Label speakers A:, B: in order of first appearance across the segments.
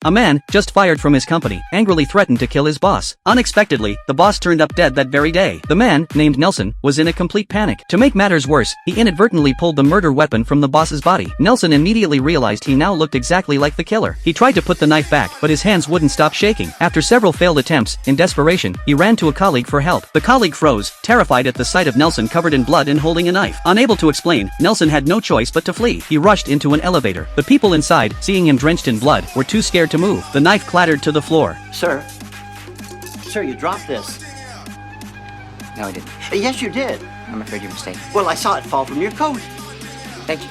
A: A man, just fired from his company, angrily threatened to kill his boss. Unexpectedly, the boss turned up dead that very day. The man, named Nelson, was in a complete panic. To make matters worse, he inadvertently pulled the murder weapon from the boss's body. Nelson immediately realized he now looked exactly like the killer. He tried to put the knife back, but his hands wouldn't stop shaking. After several failed attempts, in desperation, he ran to a colleague for help. The colleague froze, terrified at the sight of Nelson covered in blood and holding a knife. Unable to explain, Nelson had no choice but to flee. He rushed into an elevator. The people inside, seeing him drenched in blood, were too scared to move. The knife clattered to the floor.
B: Sir, you dropped this.
C: No, I didn't.
B: Yes, you did.
C: I'm afraid you're mistaken.
B: Well, I saw it fall from your coat.
C: Thank you.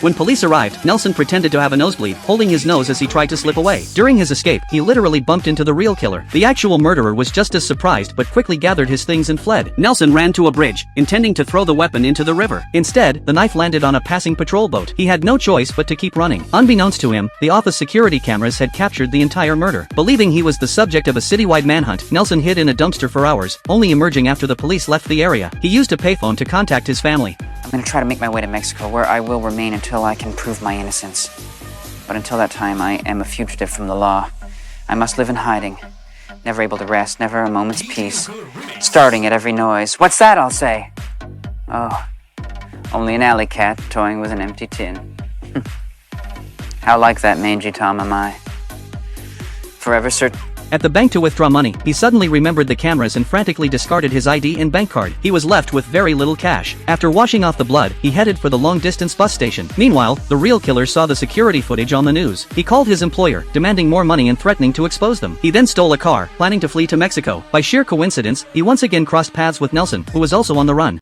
A: When police arrived, Nelson pretended to have a nosebleed, holding his nose as he tried to slip away. During his escape, he literally bumped into the real killer. The actual murderer was just as surprised but quickly gathered his things and fled. Nelson ran to a bridge, intending to throw the weapon into the river. Instead, the knife landed on a passing patrol boat. He had no choice but to keep running. Unbeknownst to him, the office security cameras had captured the entire murder. Believing he was the subject of a citywide manhunt, Nelson hid in a dumpster for hours, only emerging after the police left the area. He used a payphone to contact his family.
C: I'm gonna try to make my way to Mexico, where I will remain until I can prove my innocence. But until that time, I am a fugitive from the law. I must live in hiding, never able to rest, never a moment's peace, starting at every noise. What's that, I'll say? Oh, only an alley cat toying with an empty tin. How like that mangy Tom am I? Forever certain.
A: At the bank to withdraw money, he suddenly remembered the cameras and frantically discarded his ID and bank card. He was left with very little cash. After washing off the blood, he headed for the long-distance bus station. Meanwhile, the real killer saw the security footage on the news. He called his employer, demanding more money and threatening to expose them. He then stole a car, planning to flee to Mexico. By sheer coincidence, he once again crossed paths with Nelson, who was also on the run.